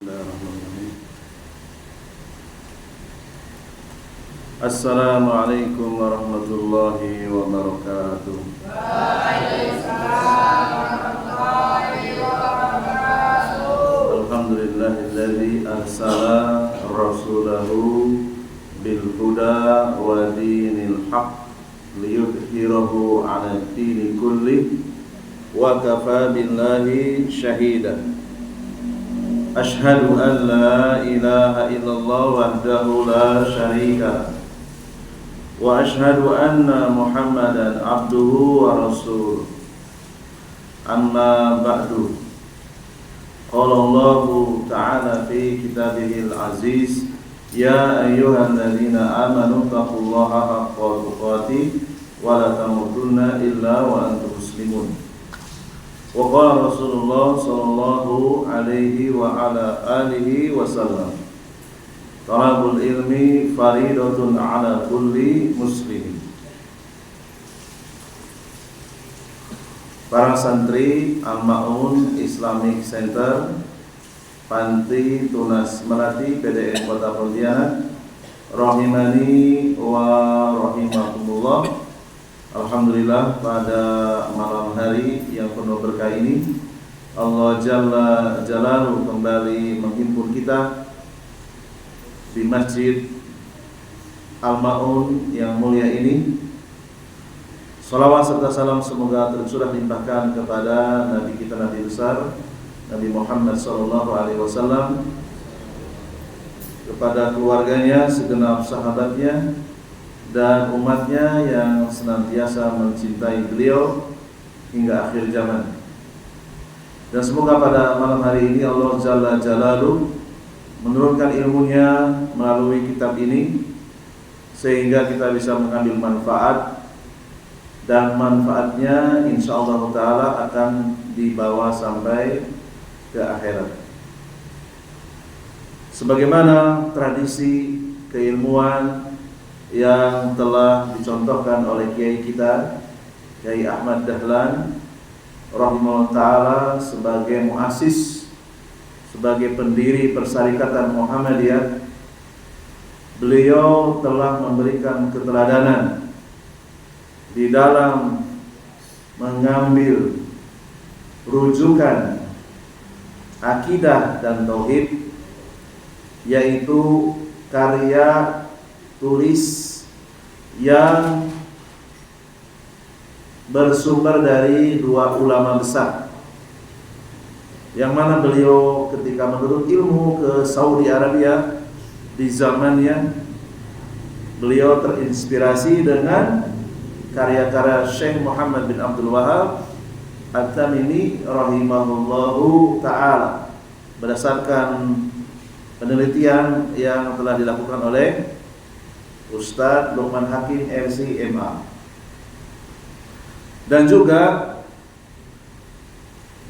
Bismillahirrahmanirrahim. Assalamualaikum warahmatullahi wabarakatuh. Waalaikumsalam warahmatullahi wabarakatuh. Alhamdulillahilladzi arsala rasulahu bil huda wa dinil haqq liyudhhirahu 'ala ad-dini kulli wa kafa billahi shahida. Ashhadu an la ilaha illallah wahdahu la syarika wa ashhadu anna Muhammadan abduhu wa rasuluh. Amma ba'du. Qala Allah ta'ala fi kitabihil aziz, ya ayyuhalladzina amanu taqullaha haqqa tuqatih wa la tamutunna illa wa antum muslimun. Wa qala Rasulullah sallallahu alaihi wa ala alihi wasallam, talabul ilmi faridatun ala kulli muslim. Para santri Al-Ma'un Islamic Center Panti Tunas Melati PDN Kota Pontianak, rahimani wa rahimakumullah. Alhamdulillah, pada malam hari yang penuh berkah ini Allah Jalla Jalaluhu kembali menghimpun kita di Masjid Al-Ma'un yang mulia ini. Salawat serta salam semoga tercurah limpahkan kepada Nabi kita, Nabi besar Nabi Muhammad SAW, kepada keluarganya, segenap sahabatnya dan umatnya yang senantiasa mencintai beliau hingga akhir zaman. Dan semoga pada malam hari ini Allah Jalla Jalaluhu menurunkan ilmunya melalui kitab ini, sehingga kita bisa mengambil manfaat, dan manfaatnya insyaallah ta'ala akan dibawa sampai ke akhirat. Sebagaimana tradisi keilmuan yang telah dicontohkan oleh kiai kita, Kiai Ahmad Dahlan rahimahullah ta'ala, sebagai muassis, sebagai pendiri Persyarikatan Muhammadiyah. Beliau telah memberikan keteladanan di dalam mengambil rujukan akidah dan tauhid, yaitu karya tulis yang bersumber dari dua ulama besar, yang mana beliau ketika menuntut ilmu ke Saudi Arabia di zamannya, beliau terinspirasi dengan karya-karya Syekh Muhammad bin Abdul Wahab At-Tamimi rahimahullahu ta'ala, berdasarkan penelitian yang telah dilakukan oleh Ustadz Luqman Hakim MC MA. Dan juga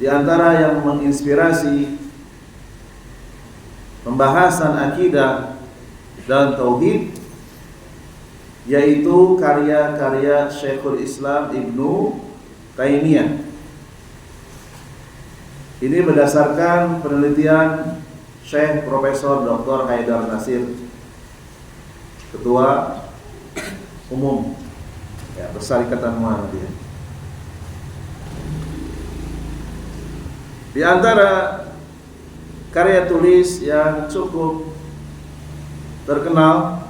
di antara yang menginspirasi pembahasan akidah dan tauhid, yaitu karya-karya Syekhul Islam Ibnu Taimiyah. Ini berdasarkan penelitian Syekh Profesor Dr. Haidar Nasir, Ketua Umum Persyarikatan Muhammadiyah. Di antara karya tulis yang cukup terkenal,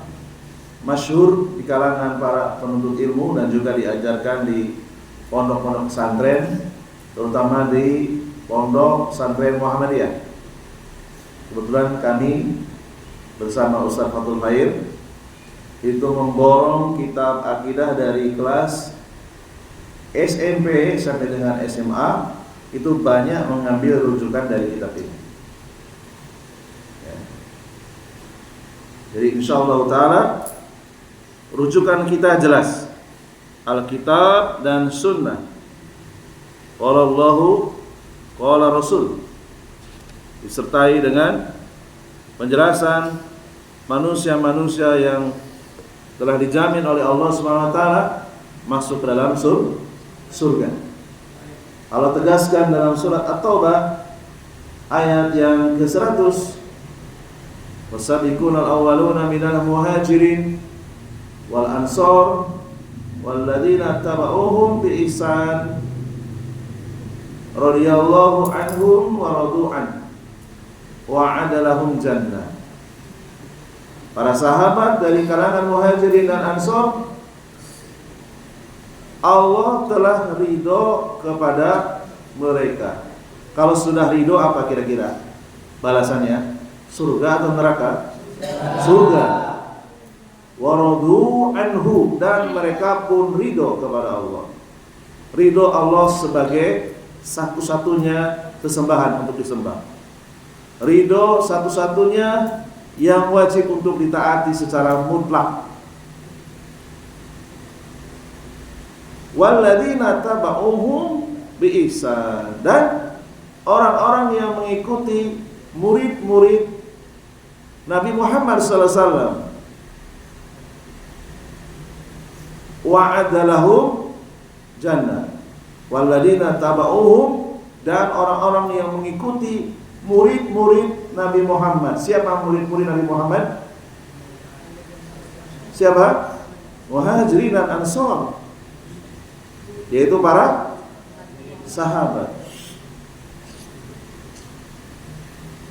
masyhur di kalangan para penuntut ilmu dan juga diajarkan di pondok-pondok pesantren, terutama di Pondok Pesantren Muhammadiyah. Kebetulan kami bersama Ustaz Fathul Khair itu memborong kitab akidah dari kelas SMP sampai dengan SMA, itu banyak mengambil rujukan dari kitab ini. Jadi insyaallah ta'ala rujukan kita jelas, Alkitab dan Sunnah, qala Allahu qala Rasul, disertai dengan penjelasan manusia-manusia yang telah dijamin oleh Allah SWT masuk ke dalam surga. Allah tegaskan dalam surat At-Taubah ayat yang ke-100. Wasabiqunal awwaluna minal muhajirin wal ansor walladzina tabauhum bi ihsan radhiyallahu anhum wa radu'an wa adalahum jannah. Para sahabat dari kalangan muhajirin dan ansor, Allah telah ridho kepada mereka. Kalau sudah ridho, apa kira-kira balasannya? Surga atau neraka? Surga. Waradu anhu, dan mereka pun ridho kepada Allah. Ridho Allah sebagai satu-satunya sesembahan untuk disembah. Ridho satu-satunya yang wajib untuk ditaati secara mutlak. Walladzina tabauhum bi ihsan, dan orang-orang yang mengikuti murid-murid Nabi Muhammad SAW. Wa'adalahum jannah. Walladzina tabauhum, dan orang-orang yang mengikuti murid-murid Nabi Muhammad. Siapa murid-murid Nabi Muhammad? Siapa? Muhajirin dan Ansor, yaitu para sahabat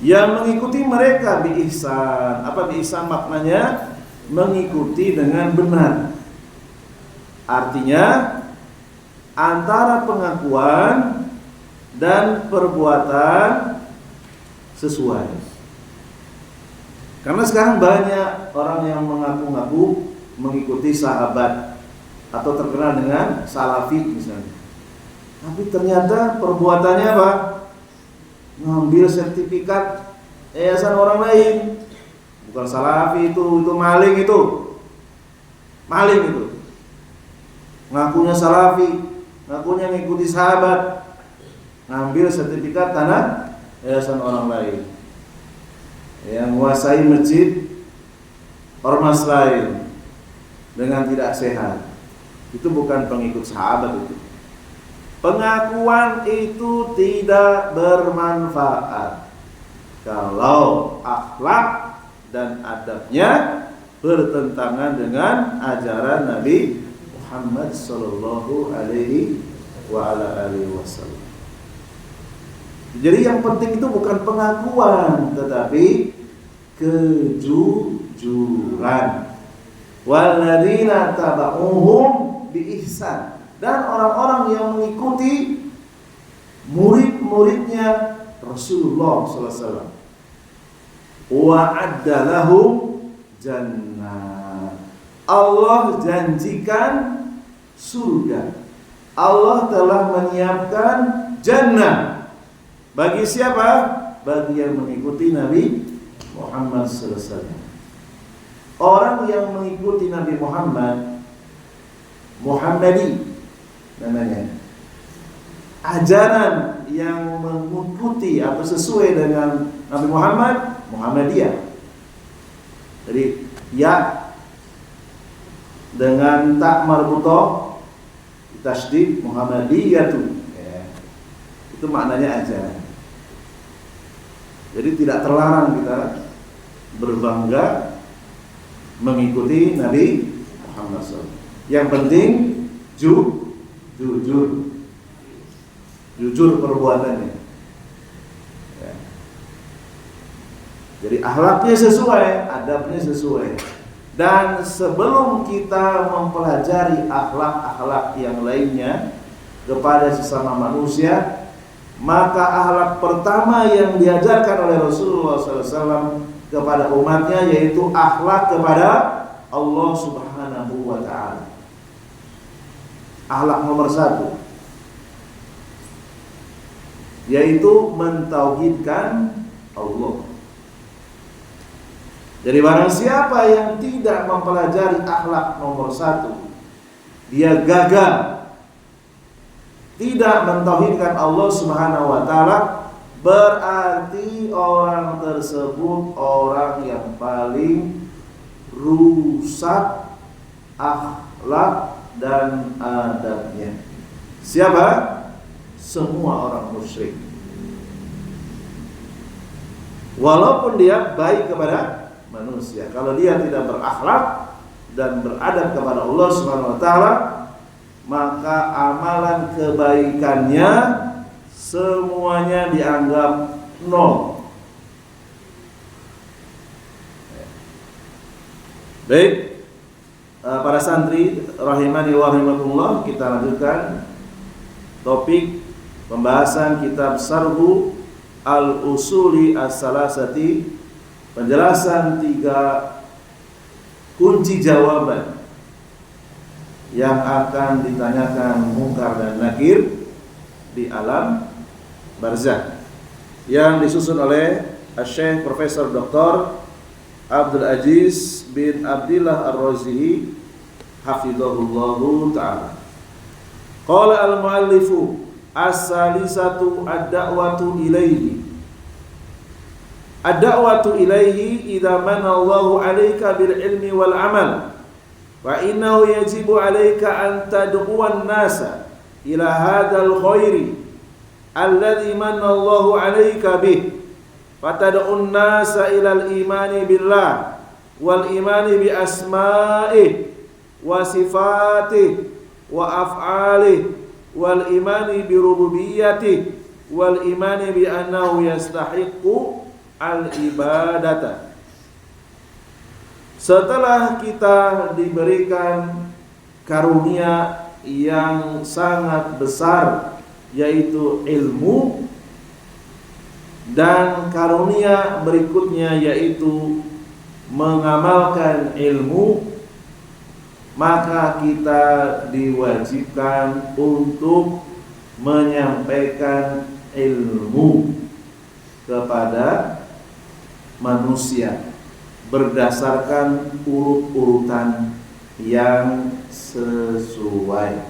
yang mengikuti mereka bi ihsan. Apa bi ihsan maknanya? Mengikuti dengan benar. Artinya antara pengakuan dan perbuatan sesuai. Karena sekarang banyak orang yang mengaku-ngaku mengikuti sahabat atau terkenal dengan salafi misalnya, tapi ternyata perbuatannya apa? Ngambil sertifikat yayasan orang lain. Bukan salafi itu maling itu. Maling itu. Ngakunya salafi, ngakunya ngikuti sahabat, ngambil sertifikat tanah yayasan orang lain. Yang menguasai masjid ormas lain dengan tidak sehat. Itu bukan pengikut sahabat itu. Pengakuan itu tidak bermanfaat kalau akhlak dan adabnya bertentangan dengan ajaran Nabi Muhammad sallallahu alaihi wasallam. Jadi yang penting itu bukan pengakuan, tetapi kejujuran. Walladzina tabauhum bi ihsan, dan orang-orang yang mengikuti murid-muridnya Rasulullah sallallahu alaihi wasallam. Wa'adda lahum jannah. Allah janjikan surga. Allah telah menyiapkan jannah bagi siapa? Bagi yang mengikuti Nabi Muhammad sallallahu alaihi wasallam. Orang yang mengikuti Nabi Muhammad, Muhammadi namanya, ajaran yang mengikuti atau sesuai dengan Nabi Muhammad, Muhammadiyah. Jadi ya dengan tak marbutoh tasydid Muhammadiyatu, ya. Itu maknanya ajaran. Jadi tidak terlarang kita berbangga mengikuti Nabi Muhammad SAW. Yang penting jujur perbuatannya, ya. Jadi akhlaknya sesuai, adabnya sesuai. Dan sebelum kita mempelajari akhlak-akhlak yang lainnya kepada sesama manusia, maka akhlak pertama yang diajarkan oleh Rasulullah SAW kepada umatnya yaitu akhlak kepada Allah Subhanahu wa ta'ala. Akhlak nomor 1 yaitu mentauhidkan Allah. Jadi barang siapa yang tidak mempelajari akhlak nomor 1, dia gagal, tidak mentauhidkan Allah Subhanahu wa ta'ala, berarti orang tersebut orang yang paling rusak akhlak dan adabnya. Siapa? Semua orang musyrik. walaupun dia baik kepada manusia. Kalau dia tidak berakhlak dan beradab kepada Allah Subhanahu wa taala, maka amalan kebaikannya semuanya dianggap nol. Baik, para santri rahimani wa rahimakumullah, kita lanjutkan topik pembahasan kitab Sarhu Al-Usuli As-Salasati, penjelasan 3 kunci jawaban yang akan ditanyakan Munkar dan Nakir di alam barzakh, yang disusun oleh Syekh Profesor Dr. Abdul Aziz bin Abdillah Ar-Razihi hafizahullahu ta'ala. Qala al-muallifu as-salisatu ad-da'watu ilaihi. Ad-da'watu ilaihi idza manna Allahu 'alaika bil ilmi wal 'amal wa innahu yajibu 'alaika an tad'uwan nasa ila hadzal khairi alladzi manna Allahu 'alaika bih, fatad'un nasa ila al-imani billah wal imani bi asma'ihi wa sifatihi wa af'alihi wal imani bi rububiyyati wal imani bi annahu yastahiqqu al ibadata. Setelah kita diberikan karunia yang sangat besar, yaitu ilmu, dan karunia berikutnya yaitu mengamalkan ilmu, maka kita diwajibkan untuk menyampaikan ilmu kepada manusia berdasarkan urut-urutan yang sesuai.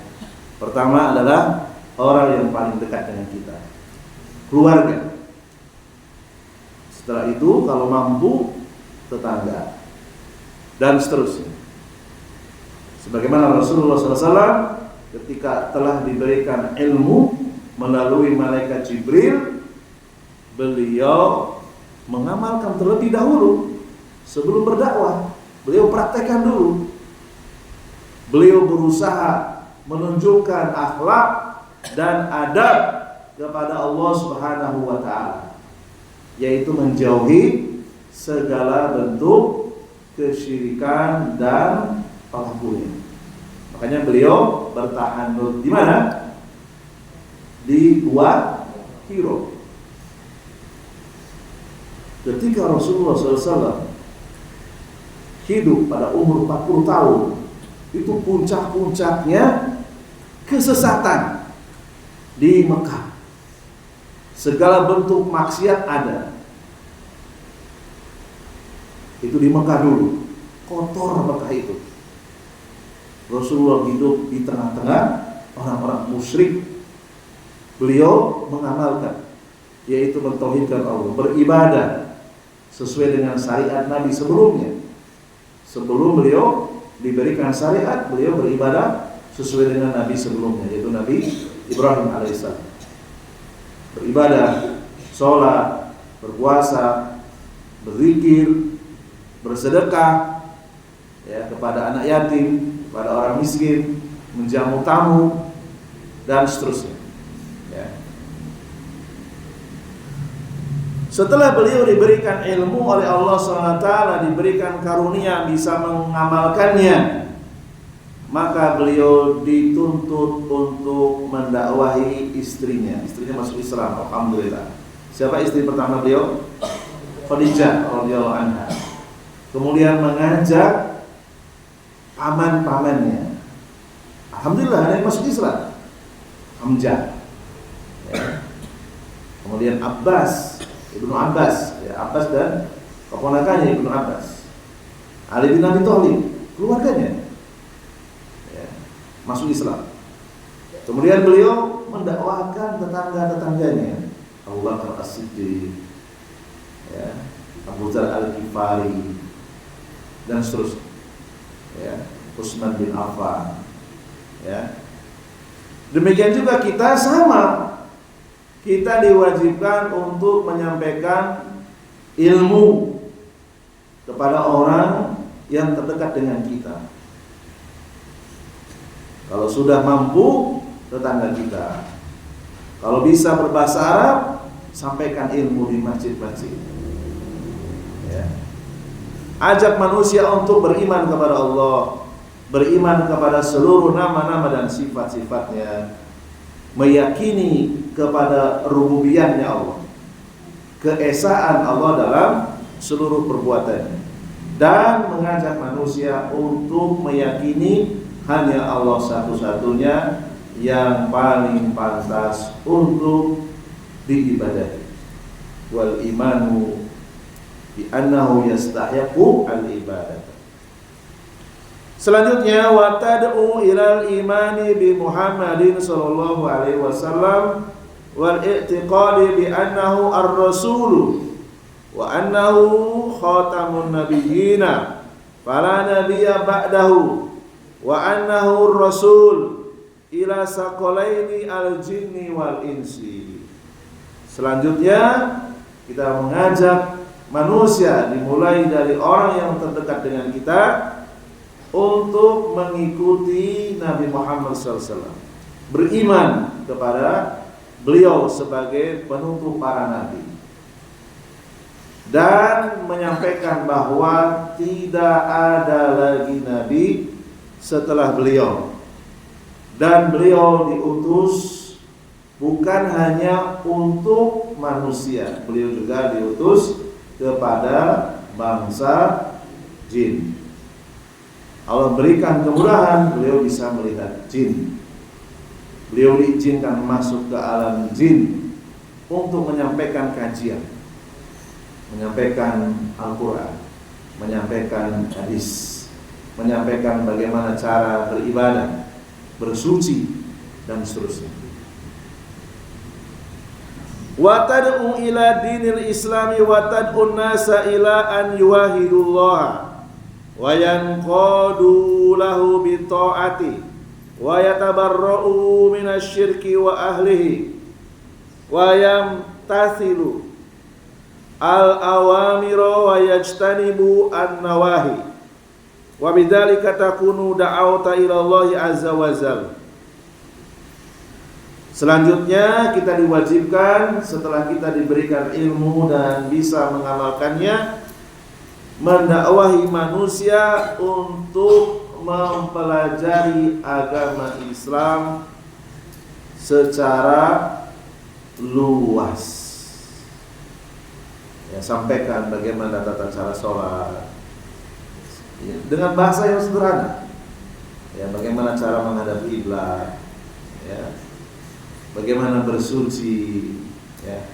Pertama adalah orang yang paling dekat dengan kita, keluarga. Setelah itu kalau mampu tetangga, dan seterusnya. Sebagaimana Rasulullah SAW ketika telah diberikan ilmu melalui malaikat Jibril, beliau mengamalkan terlebih dahulu sebelum berdakwah. Beliau praktekkan dulu. Beliau berusaha menunjukkan akhlak dan adab kepada Allah Subhanahu wa taala, yaitu menjauhi segala bentuk kesyirikan dan pelakunya. Makanya beliau bertahan di mana? Di Gua Hiro. Ketika Rasulullah SAW hidup pada umur 40 tahun, itu puncak-puncaknya kesesatan di Mekah. Segala bentuk maksiat ada. Itu di Mekah dulu. Kotor Mekah itu. Rasulullah hidup di tengah-tengah orang-orang musyrik. Beliau mengamalkan, yaitu mentauhidkan Allah, beribadah sesuai dengan syariat Nabi sebelumnya. Sebelum beliau diberikan syariat, beliau beribadah sesuai dengan Nabi sebelumnya, yaitu Nabi Ibrahim alaihissalam. Beribadah, sholat, berpuasa, berzikir, bersedekah, ya, kepada anak yatim, kepada orang miskin, menjamu tamu, dan seterusnya. Ya. Setelah beliau diberikan ilmu oleh Allah SWT, diberikan karunia bisa mengamalkannya, maka beliau dituntut untuk mendakwahi istrinya. Istrinya masuk Islam, alhamdulillah. Siapa istri pertama beliau? Khadijah radhiyallahu anha. Kemudian mengajak paman-pamannya. Alhamdulillah ada yang masuk Islam. Hamzah. Ya. Kemudian Abbas, Ibnu Abbas, ya, Abbas dan keponakannya Ibnu Abbas. Ali bin Abi Thalib, keluarganya, ya, masuk Islam. Kemudian beliau mendakwahkan tetangga-tetangganya, Abu Bakar As-Siddiq, ya, Abu Dzar Al-Ghifari, dan seterusnya. Ya, Utsman bin Affan. Ya. Demikian juga kita sama. Kita diwajibkan untuk menyampaikan ilmu kepada orang yang terdekat dengan kita. Kalau sudah mampu, tetangga kita. Kalau bisa berbahasa Arab, sampaikan ilmu di masjid-masjid. Ya. Ajak manusia untuk beriman kepada Allah, beriman kepada seluruh nama-nama dan sifat-sifatnya, meyakini kepada rububiyahnya Allah, keesaan Allah dalam seluruh perbuatannya, dan mengajak manusia untuk meyakini hanya Allah satu-satunya yang paling pantas untuk diibadahi. Wal imanu bi annahu yastahiqu al ibadah. Selanjutnya, wa tad'u ilal imani bi Muhammadin sallallahu alaihi wasallam wal i'tiqadi bi annahu ar-rasul wa annahu khatamun nabiyyina fala nabiyya ba'dahu wa annahu ar-rasul ila saqalaini al-jinni wal insi. Selanjutnya kita mengajak manusia dimulai dari orang yang terdekat dengan kita untuk mengikuti Nabi Muhammad SAW, beriman kepada beliau sebagai penutup para nabi, dan menyampaikan bahwa tidak ada lagi nabi setelah beliau, dan beliau diutus bukan hanya untuk manusia, beliau juga diutus kepada bangsa jin. Allah berikan kemudahan, beliau bisa melihat jin. Beliau diizinkan masuk ke alam jin untuk menyampaikan kajian, menyampaikan Al-Quran, menyampaikan hadis, menyampaikan bagaimana cara beribadah, bersuci, dan seterusnya. Wa tad'u ila dinil islami wa tad'un nasa ila an yuwahidullaha wa yanqadu lahu bi ta'ati wa yatabarra'u minasyirki wa ahlihi wa yamtathilu al-awamira wa yajtanibu an-nawahi wa bidzalika takunu da'awta ila Allah azza wa jalla. Selanjutnya kita diwajibkan setelah kita diberikan ilmu dan bisa mengamalkannya, mendakwahi manusia untuk mempelajari agama Islam secara luas. Ya, sampaikan bagaimana tata cara sholat, ya, dengan bahasa yang sederhana. Ya, bagaimana cara menghadap kiblat, ya, bagaimana bersuci, ya,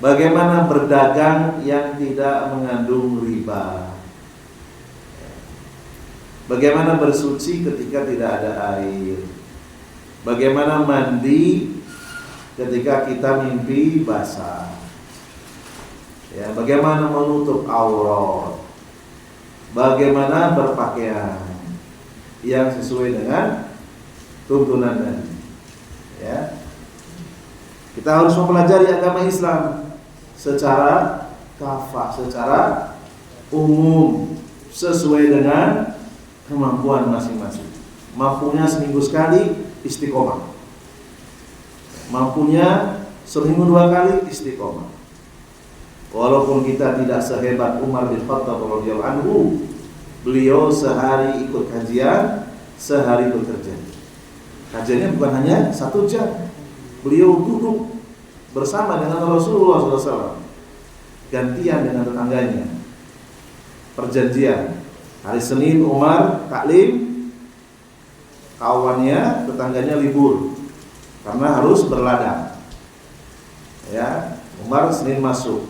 bagaimana berdagang yang tidak mengandung riba, ya, bagaimana bersuci ketika tidak ada air, bagaimana mandi ketika kita mimpi basah, ya, bagaimana menutup aurat, bagaimana berpakaian yang sesuai dengan tuntunan Nabi, ya. Kita harus mempelajari agama Islam secara kafah, secara umum, sesuai dengan kemampuan masing-masing. Mampunya seminggu sekali istiqomah, mampunya seminggu 2 kali istiqomah. Walaupun kita tidak sehebat Umar bin Khattab radhiyallahu anhu, beliau sehari ikut kajian, sehari bekerja. Kajiannya bukan hanya 1 jam. Beliau duduk bersama dengan Rasulullah SAW, gantian dengan tetangganya, perjanjian. Hari Senin Umar taklim, kawannya, tetangganya libur karena harus berladang. Ya, Umar Senin masuk.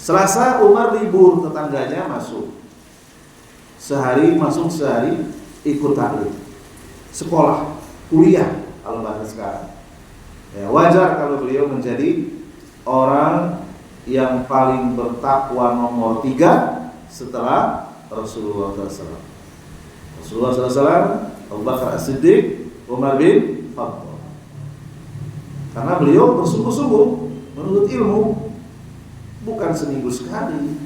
Selasa Umar libur, tetangganya masuk. Sehari masuk, sehari ikut taklim. Sekolah, kuliah kalau bahasa sekarang. Ya, wajar kalau beliau menjadi orang yang paling bertakwa nomor 3 setelah Rasulullah SAW. Rasulullah SAW, Abu Bakar As-Siddiq, Umar bin Khattab. Karena beliau bersungguh-sungguh menuntut ilmu. bukan seminggu sekali.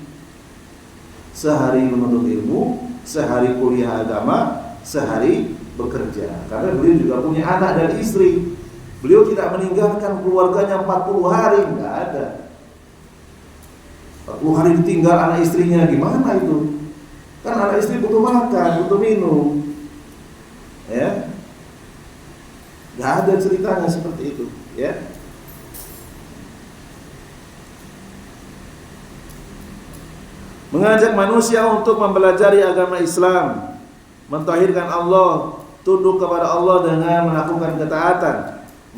Sehari menuntut ilmu, sehari kuliah agama, sehari bekerja. Karena beliau juga punya anak dan istri. Beliau tidak meninggalkan keluarganya 40 hari, enggak ada. 40 hari ditinggal anak istrinya, gimana itu? Kan anak istri butuh makan, butuh minum. Ya. Enggak ada ceritanya seperti itu, ya. Mengajak manusia untuk mempelajari agama Islam, mentauhidkan Allah, tunduk kepada Allah dengan melakukan ketaatan,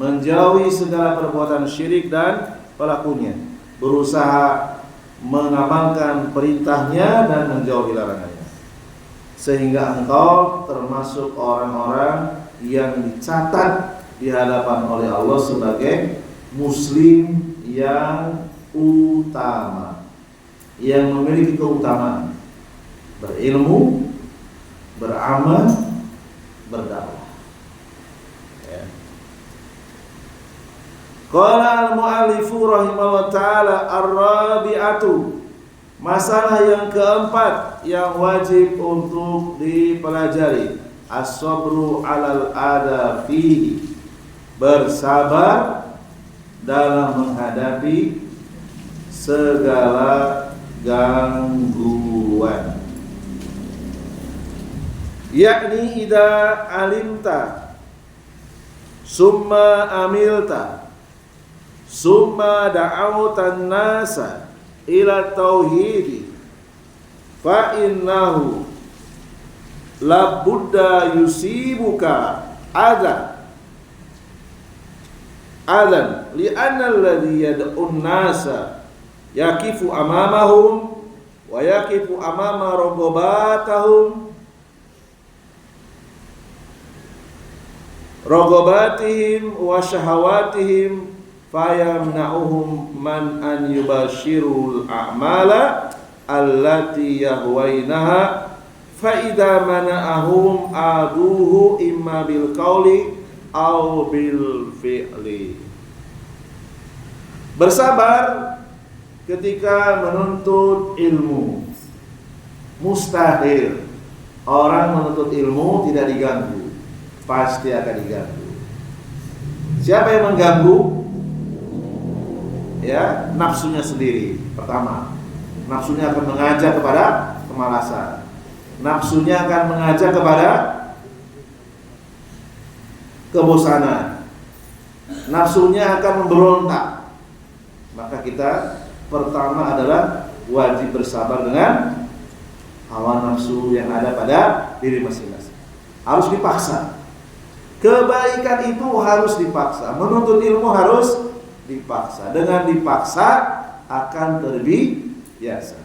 menjauhi segala perbuatan syirik dan pelakunya, berusaha mengamalkan perintahnya dan menjauhi larangannya, sehingga engkau termasuk orang-orang yang dicatat di hadapan oleh Allah sebagai muslim yang utama, yang memiliki keutamaan, berilmu, beramal, berdakwah. Ya. Qala al-mu'allifu rahimahullah ta'ala ar-rabi'atu, masalah yang keempat yang wajib untuk dipelajari, as-sabru 'alal adha fihi, bersabar dalam menghadapi segala gangguan. Yakni idza alimta summa amilta summa da'awtan nasa ila tauhidi fa innahu la budda yusibuka adan li'anna alladhi yad'un nasa yakifu amamahum wa yakifu amama rogobatihim wa syahawatihim fayamna'uhum man an yubashirul a'mala allati yahwainaha fa idza mana'ahum aduhu imma bil qawli aw bil fi'li. Bersabar ketika menuntut ilmu. Mustahil orang menuntut ilmu tidak diganggu, pasti akan diganggu. Siapa yang mengganggu? Ya, nafsunya sendiri. Pertama, nafsunya akan mengajak kepada kemalasan. Nafsunya akan mengajak kepada kebosanan. Nafsunya akan memberontak. Maka kita pertama adalah wajib bersabar dengan hawa nafsu yang ada pada diri masing-masing. Harus dipaksa. Kebaikan itu harus dipaksa. Menuntut ilmu harus dipaksa. Dengan dipaksa akan terbiasa.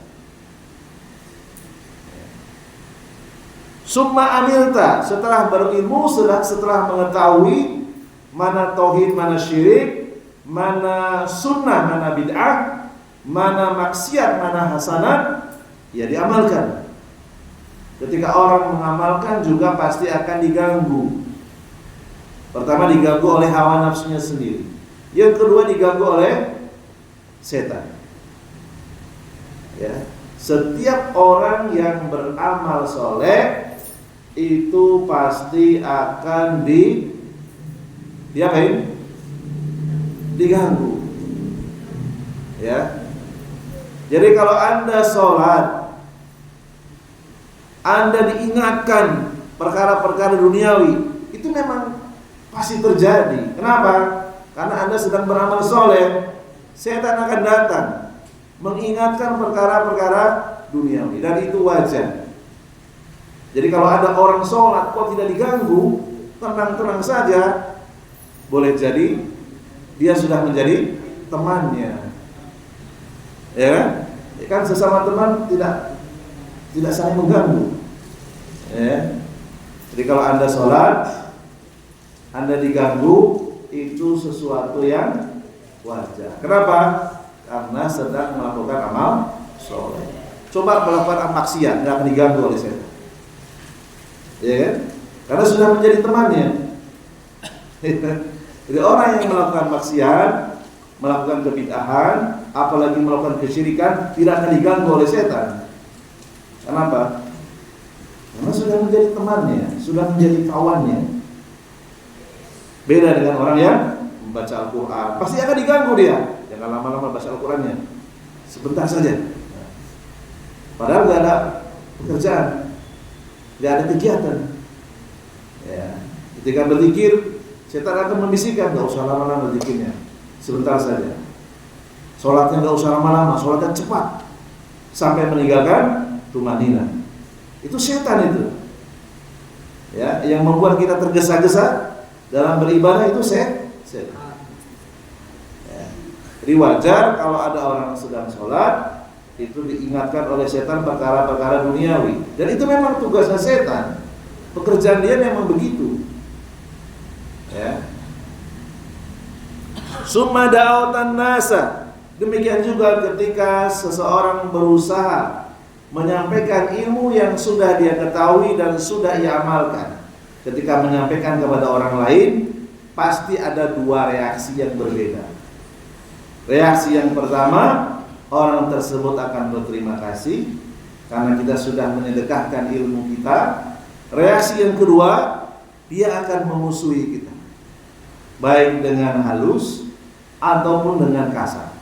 Summa amilta, setelah berilmu, setelah mengetahui mana tauhid, mana syirik, mana sunnah, mana bid'ah, mana maksiat, mana hasanat, ya diamalkan. Ketika orang mengamalkan juga pasti akan diganggu. Pertama diganggu oleh hawa nafsunya sendiri. Yang kedua diganggu oleh setan. Ya, setiap orang yang beramal soleh itu pasti akan diapain? Diganggu. Ya. Jadi kalau Anda sholat, Anda diingatkan perkara-perkara duniawi, itu memang pasti terjadi. Kenapa? Karena Anda sedang beramal soleh, setan akan datang mengingatkan perkara-perkara duniawi, dan itu wajar. Jadi kalau ada orang sholat kok tidak diganggu, tenang-tenang saja, boleh jadi dia sudah menjadi temannya. Ya kan sesama teman tidak saling mengganggu. Ya. Jadi kalau Anda sholat, Anda diganggu, itu sesuatu yang wajar. Kenapa? Karena sedang melakukan amal soleh. Coba melakukan maksiat, nggak akan diganggu oleh setan. Ya kan? Karena sudah menjadi temannya. Jadi orang yang melakukan maksiat, melakukan kebid'ahan, apalagi melakukan kesyirikan, tidak akan diganggu oleh setan. Kenapa? Karena sudah menjadi temannya, sudah menjadi kawannya. Beda dengan orang yang membaca Al-Quran, pasti akan diganggu dia. Jangan lama-lama baca Al-Qurannya, sebentar saja. Padahal gak ada pekerjaan, gak ada kegiatan. Ya. Ketika berzikir, setan akan membisikkan, gak usah lama-lama berzikirnya, sebentar saja. Sholatnya gak usah lama-lama, sholatnya cepat sampai meninggalkan tumanina. Itu setan itu. Ya, yang membuat kita tergesa-gesa dalam beribadah itu setan. Ya. Jadi wajar kalau ada orang sedang sholat, itu diingatkan oleh setan perkara-perkara duniawi. Dan itu memang tugasnya setan. Pekerjaan dia memang begitu. Ya. Summa da'autan nasa. Demikian juga ketika seseorang berusaha menyampaikan ilmu yang sudah dia ketahui dan sudah ia amalkan. Ketika menyampaikan kepada orang lain, pasti ada dua reaksi yang berbeda. Reaksi yang pertama, orang tersebut akan berterima kasih karena kita sudah menyedekahkan ilmu kita. Reaksi yang kedua, dia akan memusuhi kita, baik dengan halus ataupun dengan kasar.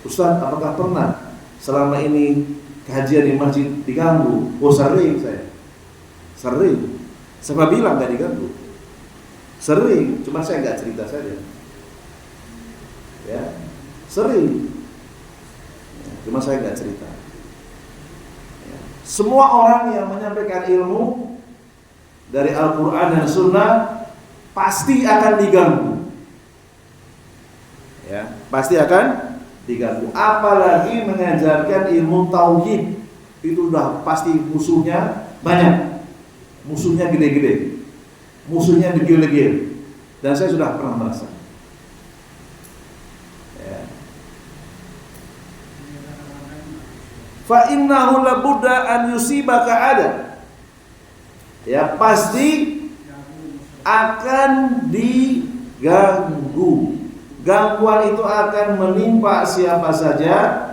Ustaz, apakah pernah selama ini kajian di masjid diganggu? Oh, sering saya. Sering. Siapa bilang gak diganggu? Sering, cuma saya gak cerita saja. Ya, sering. Ya, cuma saya gak cerita. Ya. Semua orang yang menyampaikan ilmu dari Al-Quran dan Sunnah pasti akan diganggu. Ya, pasti akan diganggu. Apalagi mengajarkan ilmu tauhid, itu udah pasti musuhnya banyak, musuhnya gede-gede, musuhnya degil-degil. Dan saya sudah pernah merasa. Ya. Fa innahu labudda an yusibaka ada. Ya, pasti akan diganggu. Gangguan itu akan menimpa siapa saja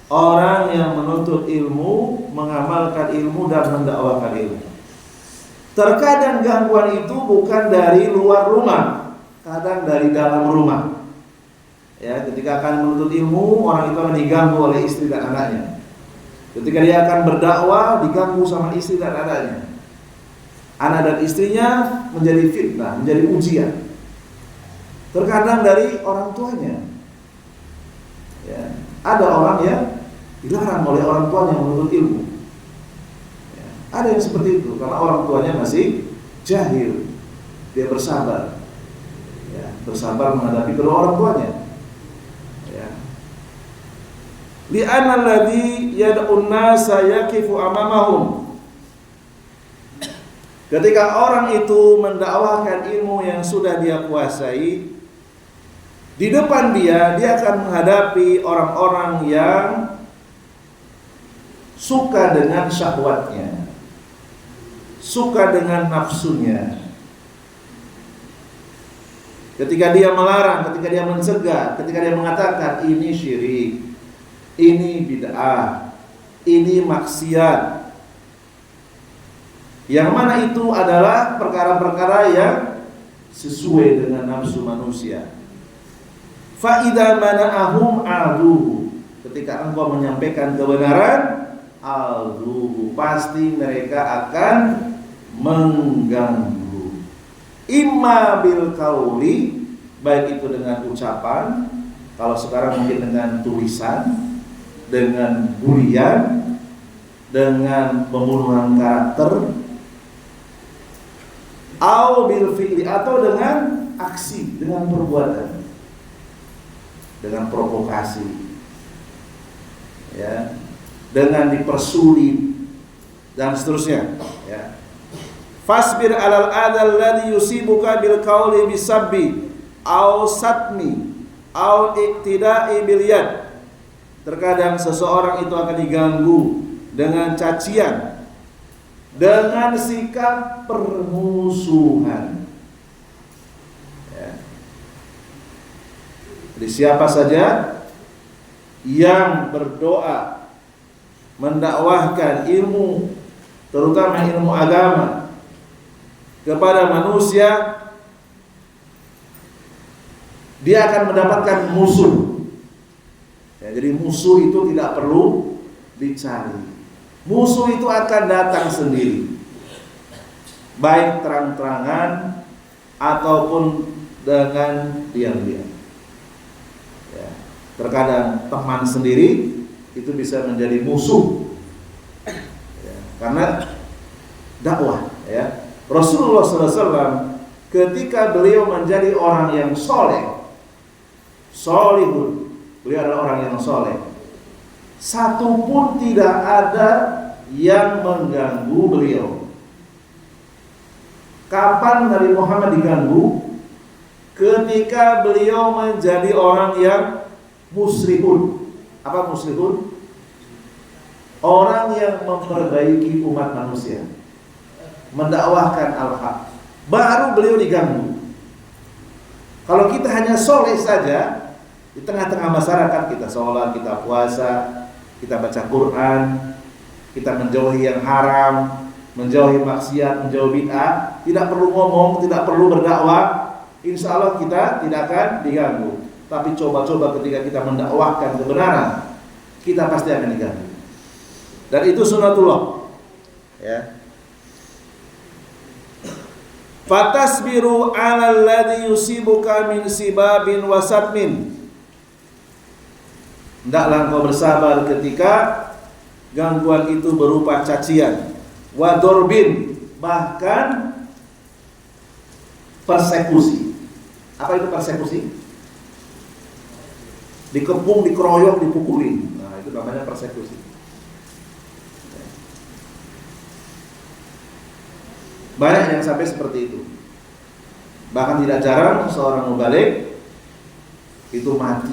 orang yang menuntut ilmu, mengamalkan ilmu dan mendakwakan ilmu. Terkadang gangguan itu bukan dari luar rumah, kadang dari dalam rumah. Ya, ketika akan menuntut ilmu, orang itu akan diganggu oleh istri dan anaknya. Ketika dia akan berdakwah, diganggu sama istri dan anaknya. Anak dan istrinya menjadi fitnah, menjadi ujian. Terkadang dari orang tuanya. Ya, ada orang yang dilarang oleh orang tuanya menuntut ilmu. Ya, ada yang seperti itu karena orang tuanya masih jahil. Dia bersabar. Ya, bersabar menghadapi kedua orang tuanya. Ya. Li'anna alladhi yad'un nasa yaqifu amamahum. Ketika orang itu mendakwahkan ilmu yang sudah dia kuasai, di depan dia akan menghadapi orang-orang yang suka dengan syahwatnya, suka dengan nafsunya. Ketika dia melarang, ketika dia mencegah, ketika dia mengatakan ini syirik, ini bid'ah, ini maksiat, yang mana itu adalah perkara-perkara yang sesuai dengan nafsu manusia. Fa idza mana'ahum aduhu. Ketika engkau menyampaikan kebenaran, aduhu, pasti mereka akan mengganggu. Imma bil qauli, baik itu dengan ucapan, kalau sekarang mungkin dengan tulisan, dengan bulian, dengan pembunuhan karakter, au bil fi'li, atau dengan aksi, dengan perbuatan, dengan provokasi, ya, dengan dipersulit dan seterusnya. Ya. Fasbir alal adal ladzi yusibuka bil qauli bisabbi au satmi au iktida'i bil yad. Terkadang seseorang itu akan diganggu dengan cacian, dengan sikap permusuhan. Ya. Jadi siapa saja yang berdoa mendakwahkan ilmu, terutama ilmu agama, kepada manusia, dia akan mendapatkan musuh. Ya, jadi musuh itu tidak perlu dicari. Musuh itu akan datang sendiri, baik terang-terangan ataupun dengan diam-diam. Ya, terkadang teman sendiri itu bisa menjadi musuh, ya, karena dakwah. Ya, Rasulullah SAW ketika beliau menjadi orang yang solihun, beliau adalah orang yang soleh, satu pun tidak ada yang mengganggu beliau. Kapan Nabi Muhammad diganggu? Ketika beliau menjadi orang yang muslihun. Apa muslihun? Orang yang memperbaiki umat manusia, mendakwahkan al-haq. Baru beliau diganggu. Kalau kita hanya soleh saja, di tengah-tengah masyarakat kita sholat, kita puasa, kita baca Quran, kita menjauhi yang haram, menjauhi maksiat, menjauhi bid'ah, tidak perlu ngomong, tidak perlu berdakwah, insya Allah kita tidak akan diganggu. Tapi coba-coba ketika kita mendakwahkan kebenaran, kita pasti akan diganggu. Dan itu sunnatullah. Ya. Fatasbiru 'alal ladzi yusibuka min sibabin wa sabmin. Hendaklah engkau bersabar ketika gangguan itu berupa cacian, wa dorbin, bahkan persekusi. Apa itu persekusi? Dikepung, dikeroyok, dipukulin. Nah, itu namanya persekusi. Banyak yang sampai seperti itu. Bahkan tidak jarang seorang mubalik itu mati,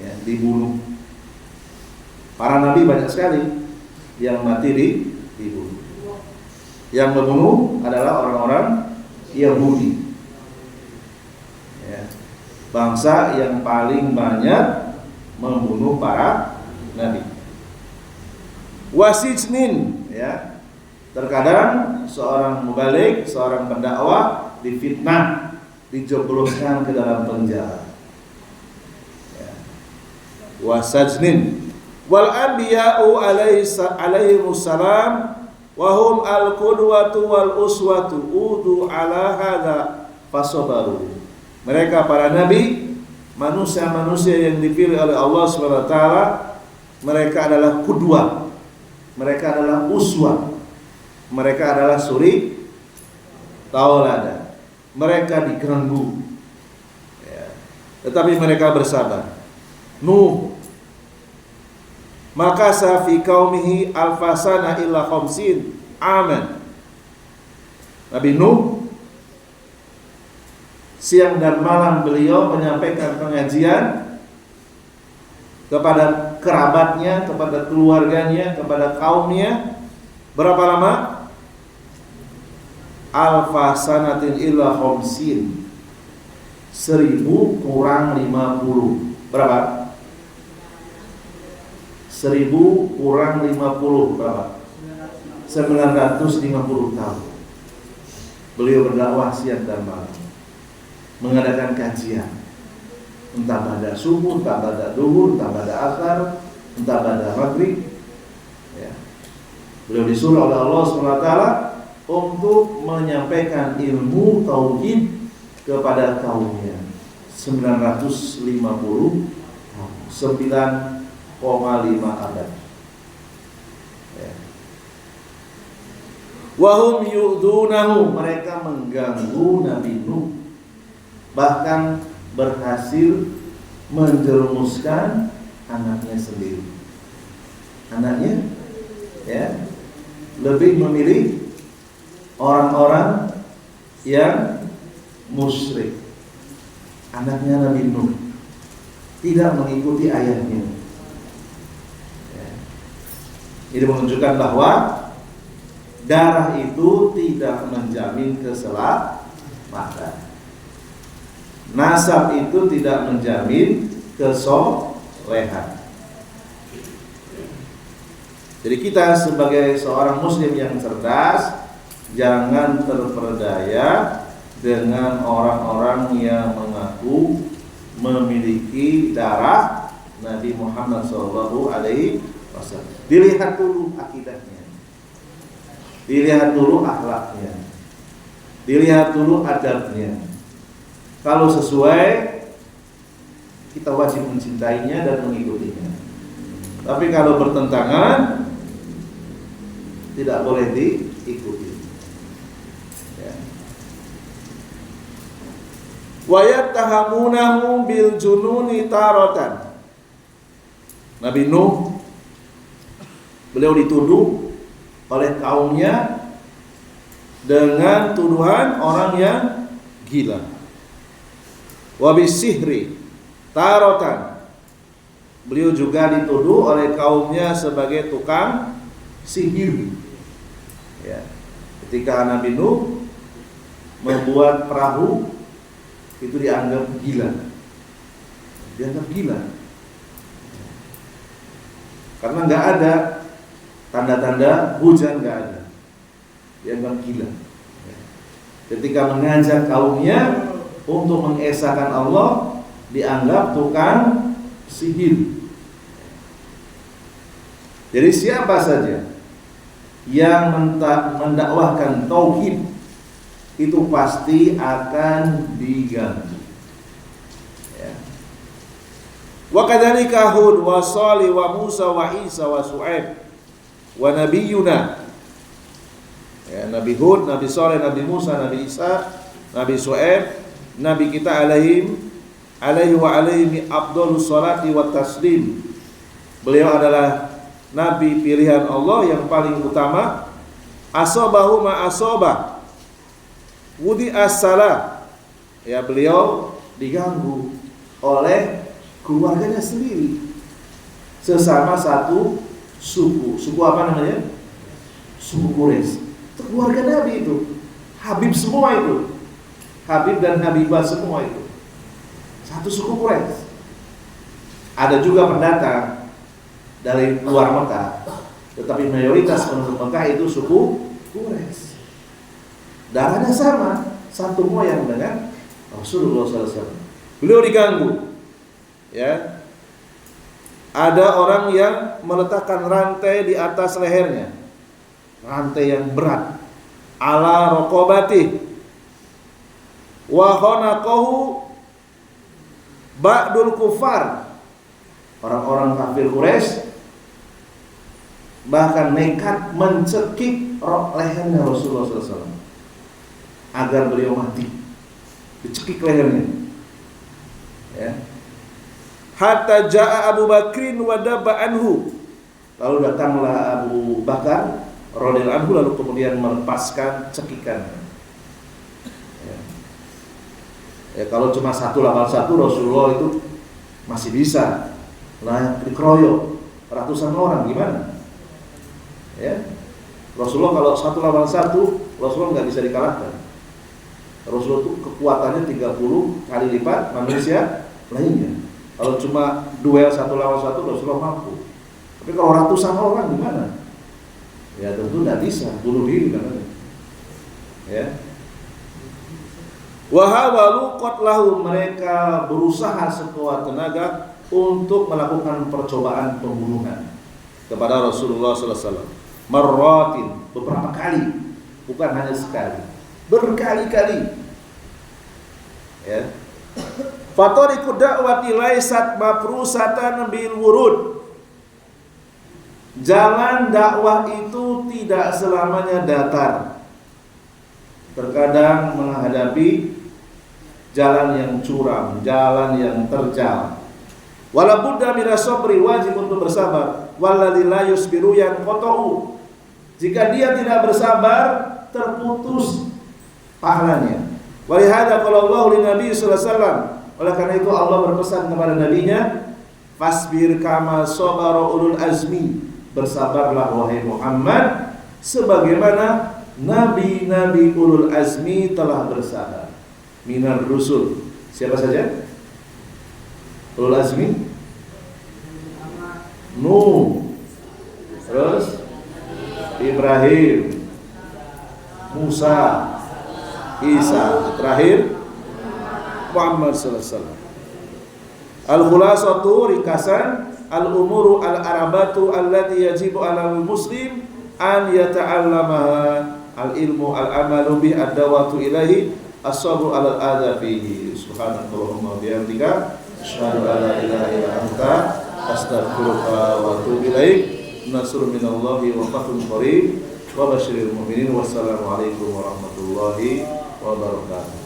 ya, dibunuh. Para nabi banyak sekali yang mati dibunuh. Yang membunuh adalah orang-orang Yahudi, ya, bangsa yang paling banyak membunuh para nabi. Wasijnin, ya, terkadang seorang mubalik, seorang pendakwah difitnah, dijebloskan ke dalam penjara. Ya. Wasajnin. Wal anbiya'u alaihimussalam wa hum al-qudwatu wal uswatu udu ala hadza fasabaru. Mereka para nabi, manusia-manusia yang dipilih oleh Allah Subhanahu wa taala, mereka adalah qudwah, mereka adalah uswah, mereka adalah suri tauladan. Mereka diganggu, ya, tetapi mereka bersabar. Nuh, maka safi qaumihi alfasana illa khamsin aman. Nabi Nuh, siang dan malam beliau menyampaikan pengajian kepada kerabatnya, kepada keluarganya, kepada kaumnya. Berapa lama? Alfasanatin illa khamsin, 1000 kurang 50. Berapa? 1000 kurang 50 berapa? 950 tahun. Beliau berdakwah siang dan malam, mengadakan kajian, entah pada subuh, entah pada duhur, entah pada asar, entah pada maghrib. Ya. Beliau disuruh oleh Allah SWT untuk menyampaikan ilmu tauhid kepada kaumnya. 950 tahun, 9,5 abad. Ya. Wahum yu'dunahu, mereka mengganggu Nabi Nuh, bahkan berhasil menjerumuskan anaknya sendiri. Anaknya, ya, lebih memilih orang-orang yang musyrik. Anaknya Nabi Nuh tidak mengikuti ayahnya. Ini menunjukkan bahwa darah itu tidak menjamin keselamatan. Nasab itu tidak menjamin kesolehan. Jadi kita sebagai seorang muslim yang cerdas, jangan terperdaya dengan orang-orang yang mengaku memiliki darah Nabi Muhammad SAW. Dilihat dulu akidahnya, dilihat dulu akhlaknya, dilihat dulu adabnya. Kalau sesuai, kita wajib mencintainya dan mengikutinya. Tapi kalau bertentangan, tidak boleh diikuti. Ya. Wa yattahamunahu bil jununi taratan. Nabi Nuh, beliau dituduh oleh kaumnya dengan tuduhan orang yang gila. Wa bisihri taratan. Beliau juga dituduh oleh kaumnya sebagai tukang sihir. Ya. Ketika Nabi Nuh membuat perahu, itu dianggap gila. Dianggap gila. Karena nggak ada tanda-tanda hujan, nggak ada. Dianggap gila. Ketika mengajak kaumnya untuk mengesahkan Allah, dianggap tukang sihir. Jadi siapa saja yang mendakwahkan tauhid, itu pasti akan diganggu. Ya. Wa kadzalika Hud wa Shalih wa Musa wa Isa wa Syuaib wa nabiyuna. Ya, Nabi Hud, Nabi Shalih, Nabi Musa, Nabi Isa, Nabi Syuaib, Nabi kita alaihi wa alaihi afdhalus salati wat taslim. Beliau adalah nabi pilihan Allah yang paling utama. Asabahu ma asaba wudi as-salah. Ya, beliau diganggu oleh keluarganya sendiri, sesama satu suku. Suku apa namanya? Suku Quraisy. Itu keluarga Nabi itu. Habib semua itu. Habib dan Habibah semua itu. Satu suku Quraisy. Ada juga pendatang dari luar Mekah, tetapi mayoritas penduduk Mekah itu suku Quraisy. Darahnya sama, satu moyang dengan Rasulullah SAW. Beliau diganggu. Ya, ada orang yang meletakkan rantai di atas lehernya, rantai yang berat, ala raqabati, wa khanaqahu ba'dul kufar. Orang-orang kafir Quraisy bahkan nekat mencekik lehernya Rasulullah SAW agar beliau mati, dicekik lehernya. Ya. Hatta ja'a Abu Bakrin wa dabba anhu. Lalu datanglah Abu Bakar radhiyallahu anhu, lalu kemudian melepaskan cekikan. Ya, kalau cuma satu lawan satu, Rasulullah itu masih bisa. Nah, dikeroyok ratusan orang gimana? Ya, Rasulullah kalau satu lawan satu, Rasulullah nggak bisa dikalahkan. Rasulullah itu kekuatannya 30 kali lipat manusia lainnya. Kalau cuma duel satu lawan satu, Rasulullah mampu. Tapi kalau ratusan orang gimana? Ya tentu tidak bisa, bunuh diri katanya. Ya. Wahawalu qatlahu, mereka berusaha sekuat tenaga untuk melakukan percobaan pembunuhan kepada Rasulullah SAW. Marratin, beberapa kali, bukan hanya sekali, berkali-kali. Ya. Fatariqud da'wati laysat mafrusatan bil wurud. Jalan dakwah itu tidak selamanya datar. Terkadang menghadapi jalan yang curam, jalan yang terjal. Wala budda minas sabri, wajib untuk bersabar. Walladzi la yusbiru yanqatu. Jika dia tidak bersabar, terputus pahalanya. Walihada qala Allah li Nabi sallallahu alaihi wasallam. Oleh karena itu Allah berpesan kepada nabinya, fasbir kama sabara ulul azmi, bersabarlah wahai Muhammad sebagaimana nabi-nabi ulul azmi telah bersabar. Minar rusul, siapa saja? Ulul azmi Nuh, terus Ibrahim, Musa, Isa, terakhir Muhammad sallallahu alaihi wasallam. Al-khulasatu, ringkasan, al-umuru al-arabatu allati yajibu 'alal muslim an yata'allamaha, al-ilmu al-amalu bi ad-dawatu ilahi as-sabru 'alal adha fihi. Subhanakallahumma bihamdika asyhadu an la ilaha illa anta astaghfiruka wa atubu ilaik. Nasrun minallahi wa fathun qarib wa basyiril mu'minin. Wassalamu alaikum warahmatullahi wabarakatuh.